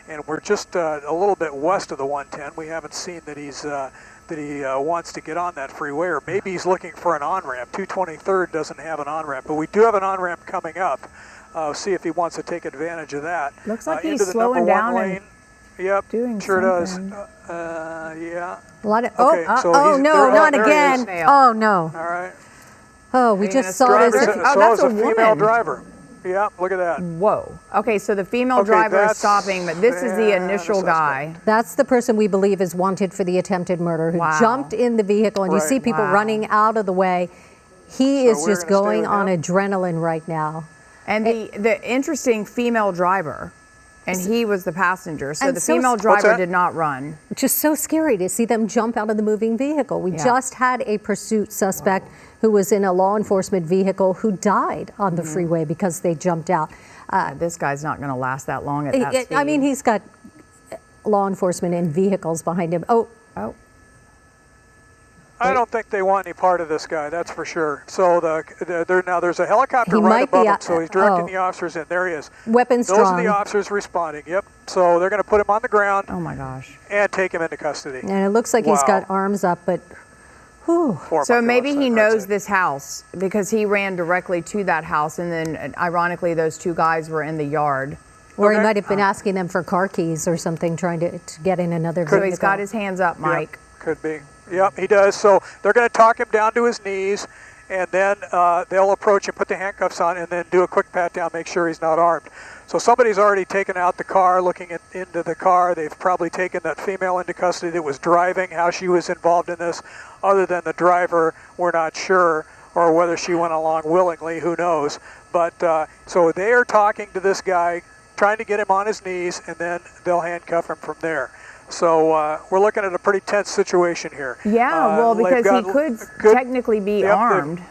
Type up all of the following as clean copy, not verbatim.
and we're just a little bit west of the 110. We haven't seen that he wants to get on that freeway, or maybe he's looking for an on-ramp. 223rd doesn't have an on-ramp, but we do have an on-ramp coming up. See if he wants to take advantage of that. Looks like into he's the slowing number 1 down lane. Yep, doing sure something. does. Yeah. A lot of, Okay, so oh he's- no, there- not there he is. again. Oh no. All right. Oh, we Hey, just that's saw driver- this. So that's is a a female woman. driver. Yeah, look at that. Whoa. Okay, so the female Okay, driver is that's- stopping, but this is the yeah, initial the guy. suspect. That's the person we believe is wanted for the attempted murder, who Wow. jumped in the vehicle, and you Right. see people Wow. running out of the way. He So is we're just gonna stay going with on him? adrenaline right now. And the interesting female driver, and he was the passenger. So And the so- female What's driver that? did not run. It's just so scary to see them jump out of the moving vehicle. We Yeah. just had a pursuit suspect who was in a law enforcement vehicle who died on the freeway because they jumped out. This guy's not going to last that long at that speed. I mean, he's got law enforcement in vehicles behind him. Oh, Oh, I don't think they want any part of this guy, that's for sure. So now there's a helicopter He right might be above him, a- so he's directing oh. the officers in. There he is. weapons Those drawn. are the officers responding. Yep. So they're going to put him on the ground oh my gosh. and take him into custody. And it looks like he's Wow. got arms up, but whew. So maybe he knows this. this house because he ran directly to that house, and then ironically, those two guys were in the yard. Or he Okay. might have been asking them for car keys or something, trying to get in another vehicle. So he's got his hands up, Mike. Yep, could be. Yep, he does. So they're going to talk him down to his knees, and then they'll approach him, put the handcuffs on, and then do a quick pat down, make sure he's not armed. So somebody's already taken out the car, looking into the car. They've probably taken that female into custody that was driving. How she was involved in this, other than the driver, we're not sure, or whether she went along willingly, who knows. But so they are talking to this guy, trying to get him on his knees, and then they'll handcuff him from there. So we're looking at a pretty tense situation here. Yeah, well, they've because he got could good- technically be Yep, they've- armed.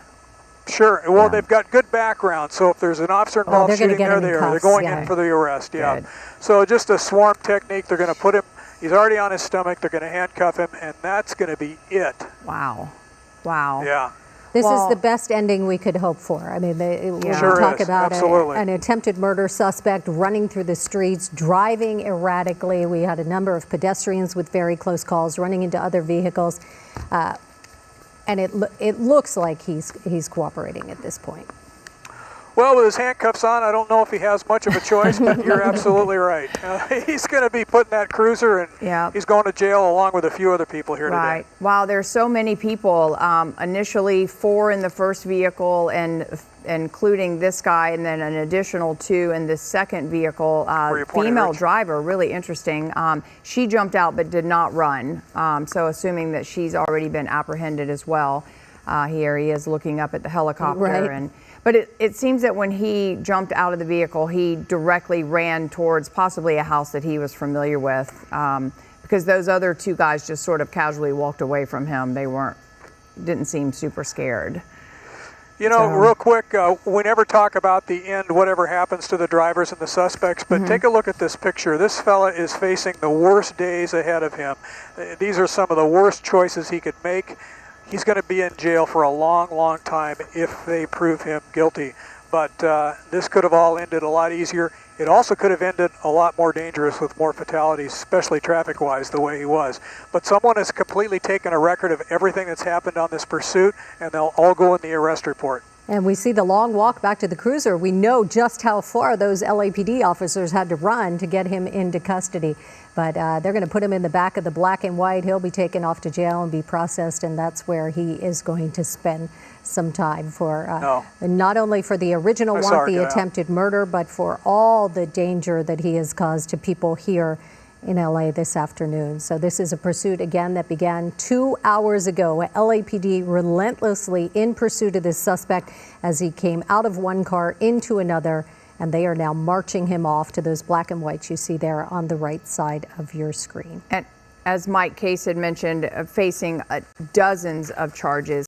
Sure. Well, Yeah. they've got good background. So if there's an officer involved they're gonna shooting, get there him in they are. They're cuffs, going yeah. in for the arrest. Yeah. Good. So just a swarm technique. They're going to put him. He's already on his stomach. They're going to handcuff him, and that's going to be it. Wow. Wow. Yeah. This Well- is the best ending we could hope for. I mean, when we Sure talk is, about absolutely. an attempted murder suspect running through the streets, driving erratically. We had a number of pedestrians with very close calls running into other vehicles. And it looks like he's cooperating at this point. Well, with his handcuffs on, I don't know if he has much of a choice, but you're absolutely right. He's going to be put in that cruiser, and Yeah. he's going to jail along with a few other people here Right. today. Wow, there's so many people. Initially 4 in the first vehicle, and including this guy, and then an additional 2 in the second vehicle. Where you pointed, Female Rich? driver, really interesting. She jumped out but did not run. So assuming that she's already been apprehended as well. Here he is looking up at the helicopter. Right. But it seems that when he jumped out of the vehicle, he directly ran towards possibly a house that he was familiar with, because those other 2 guys just sort of casually walked away from him. They didn't seem super scared. You know, So- real quick, we never talk about the end, whatever happens to the drivers and the suspects, but take a look at this picture. This fella is facing the worst days ahead of him. These are some of the worst choices he could make. He's going to be in jail for a long, long time if they prove him guilty. But this could have all ended a lot easier. It also could have ended a lot more dangerous with more fatalities, especially traffic-wise, the way he was. But someone has completely taken a record of everything that's happened on this pursuit, and they'll all go in the arrest report. And we see the long walk back to the cruiser. We know just how far those LAPD officers had to run to get him into custody. But they're going to put him in the back of the black and white. He'll be taken off to jail and be processed, and that's where he is going to spend some time for not only for the original want, the attempted murder, but for all the danger that he has caused to people here in LA this afternoon. So this is a pursuit again that began 2 hours ago. LAPD relentlessly in pursuit of this suspect as he came out of one car into another, and they are now marching him off to those black and whites you see there on the right side of your screen. And as Mike Case had mentioned, facing dozens of charges.